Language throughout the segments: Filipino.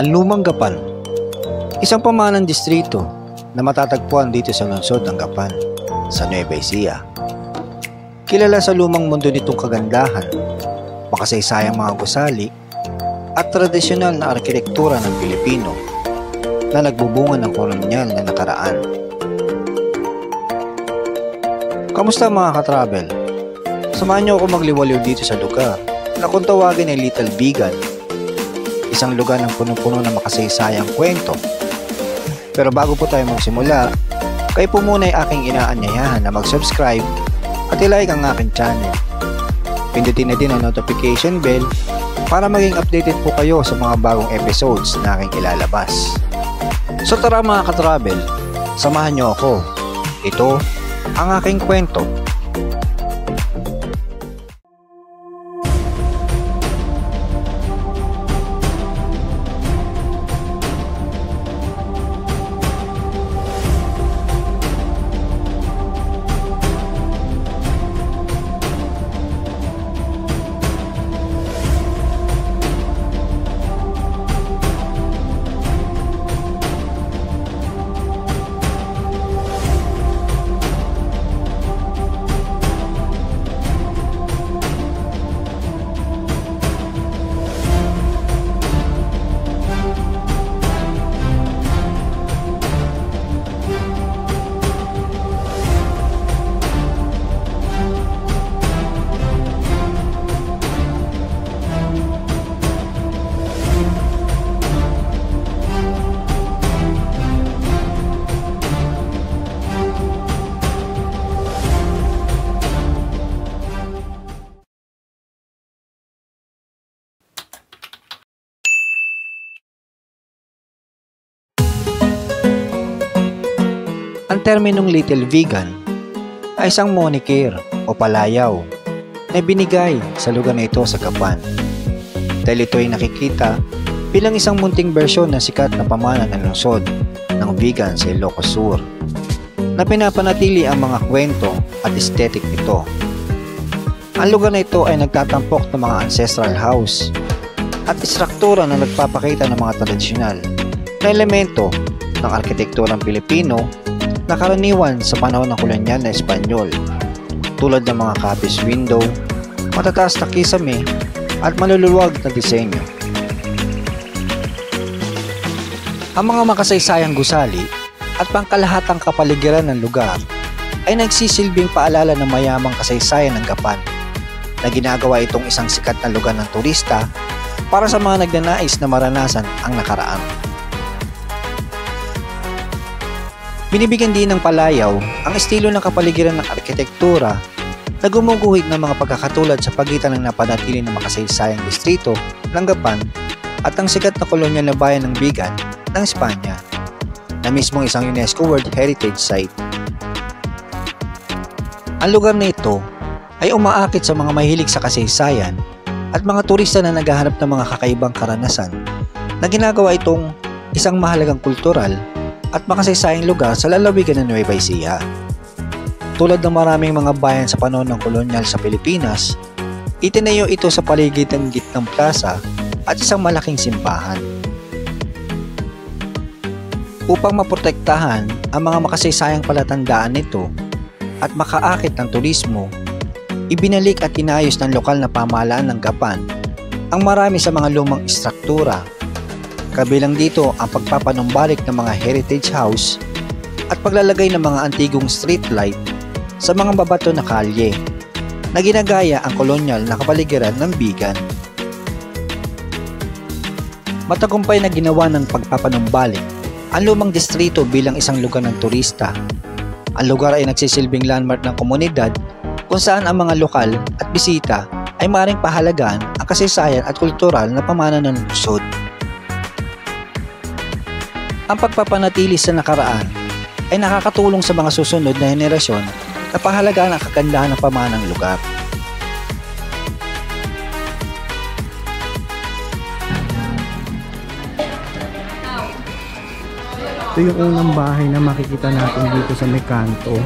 Ang Lumang Gapan, isang pamanang distrito na matatagpuan dito sa lungsod ng Gapan, sa Nueva Ecija. Kilala sa lumang mundo nitong kagandahan, makasaysayang mga gusali, at tradisyonal na arkitektura ng Pilipino na nagbubunga ng kolonyal na nakaraan. Kamusta mga ka-travel? Samahan niyo ako magliwaliw dito sa lugar na kung tawagin ay Little Bigan, isang lugar ng punong-puno ng makasaysayang kwento. Pero bago po tayo magsimula, kayo po muna ay aking inaanyayahan na mag-subscribe at i-like ang aking channel. Pindutin na din ang notification bell para maging updated po kayo sa mga bagong episodes na aking ilalabas. So tara mga ka-travel, samahan niyo ako. Ito ang aking kwento. Ang terminong Little Bigan ay isang moniker o palayaw na binigay sa lugar na ito sa Gapan dahil ito ay nakikita bilang isang munting bersyon ng sikat na pamana ng lungsod ng Bigan sa Ilocos Sur na pinapanatili ang mga kwento at aesthetic nito. Ang lugar na ito ay nagtatampok ng mga ancestral house at istruktura na nagpapakita ng mga tradisyonal na elemento ng arkitekturang Pilipino na karaniwan sa panahon ng kolonyal na Espanyol, tulad ng mga kapis window, matataas na kisame at maluluwag na disenyo. Ang mga makasaysayang gusali at pangkalahatang kapaligiran ng lugar ay nagsisilbing paalala ng mayamang kasaysayan ng Gapan na ginagawa itong isang sikat na lugar ng turista para sa mga nagnanais na maranasan ang nakaraan. Binibigyan din ng palayaw ang estilo ng kapaligiran ng arkitektura na gumuguhit ng mga pagkakatulad sa pagitan ng napanatili ng makasaysayang distrito ng Gapan at ang sikat na kolonyal na bayan ng Bigan ng Espanya na mismong isang UNESCO World Heritage Site. Ang lugar na ito ay umaakit sa mga mahilig sa kasaysayan at mga turista na naghahanap ng mga kakaibang karanasan na ginagawa itong isang mahalagang kultural at makasaysayang lugar sa lalawigan ng Nueva Ecija. Tulad ng maraming mga bayan sa panahon ng kolonyal sa Pilipinas, itinayo ito sa paligid ng gitnang plaza at isang malaking simbahan. Upang maprotektahan ang mga makasaysayang palatandaan nito at makaakit ng turismo, ibinalik at inayos ng lokal na pamahalaan ng Gapan ang marami sa mga lumang istruktura. Kabilang dito ang pagpapanumbalik ng mga heritage house at paglalagay ng mga antigong street light sa mga babato na kalye na ginagaya ang kolonyal na kapaligiran ng Bigan. Matagumpay na ginawa ng pagpapanumbalik ang lumang distrito bilang isang lugar ng turista. Ang lugar ay nagsisilbing landmark ng komunidad kung saan ang mga lokal at bisita ay maaaring pahalagaan ang kasaysayan at kultural na pamana ng lungsod. Ang pagpapanatili sa nakaraan ay nakakatulong sa mga susunod na henerasyon na pahalagaan ang kagandahan ng pamanang lugar. Ito yung unang bahay na makikita natin dito sa Mekanto.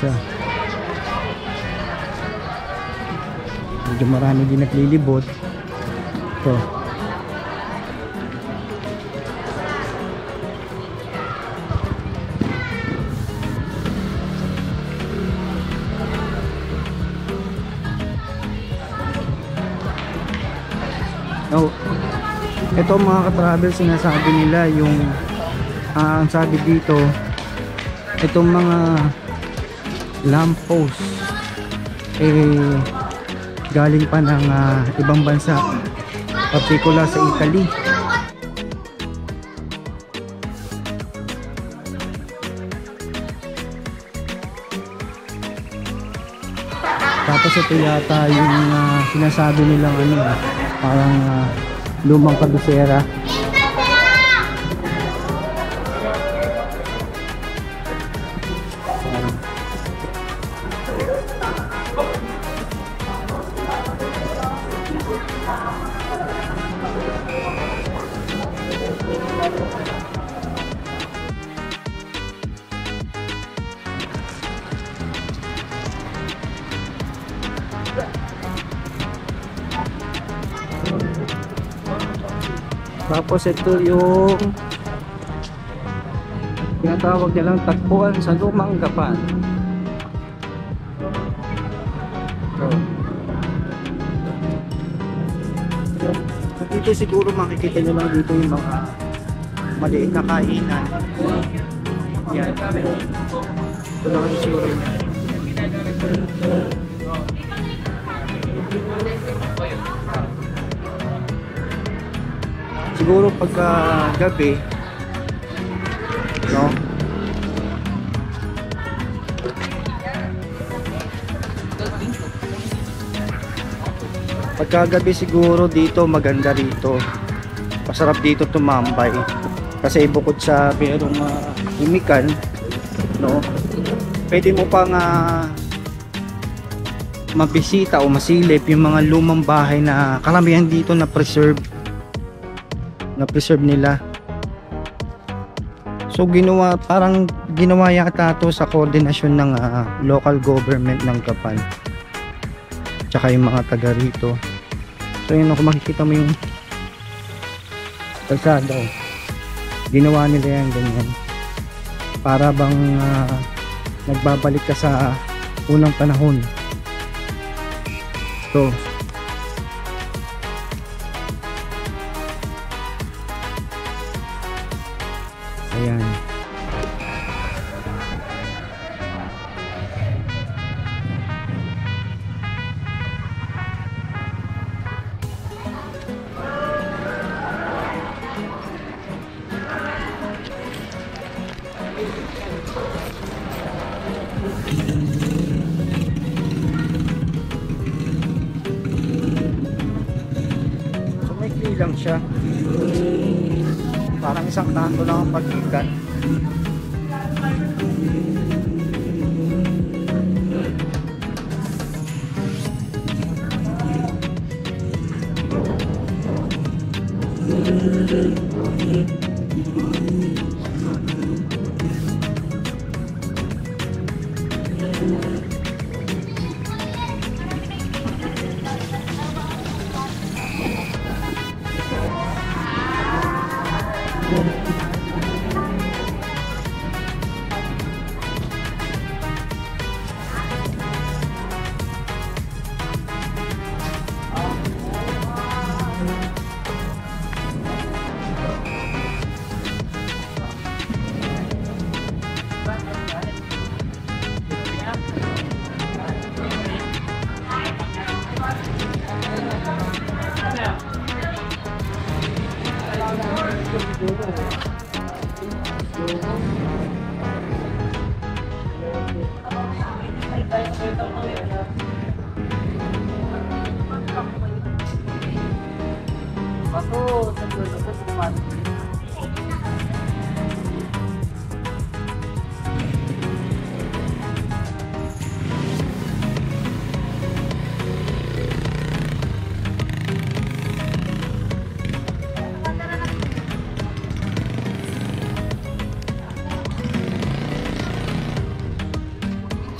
siya. Medyo marami din naglilibot. Ito. Oh, ito mga ka-travel, sinasabi nila yung ang sabi dito, itong mga lamppost galing pa ng ibang bansa, particular sa Italy. Tapos ito yata yung sinasabi nilang parang lumang kabisera. Tapos ito yung tinatawag nilang tagpuan sa lumang Gapan. So, dito siguro makikita nyo lang dito yung mga maliit na kainan. Yan. Ito lang yung sure niya. Siguro pagka gabi, no? Pagka gabi siguro dito maganda rito. Masarap dito tumambay. Kasi bukod sa merong imikan, no? Pwede mo pang mabisita o masilip yung mga lumang bahay na karamihan dito na preserve nila. So parang ginawa yata ito sa koordinasyon ng local government ng Gapan tsaka yung mga taga rito. So yun, kung makikita mo yung kalsada, ginawa nila yan ganyan para bang nagbabalik ka sa unang panahon. So ayan. So may lang siya. Parang isang kanto lang ang pagitan.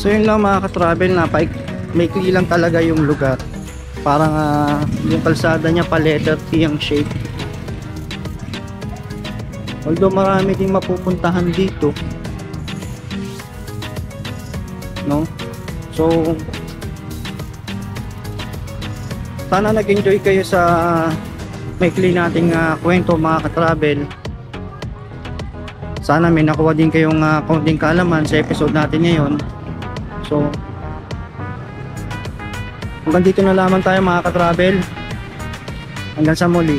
So yun lang mga ka-travel, maikli lang talaga yung lugar. Parang yung kalsada niya pa letter T ang shape. Although marami ding mapupuntahan dito, no? So sana nag-enjoy kayo sa maikli nating kwento mga ka-travel. Sana may nakuha din kayong kaunting kaalaman sa episode natin ngayon. So hanggang dito na lamang tayo mga ka-travel. Hanggang sa muli.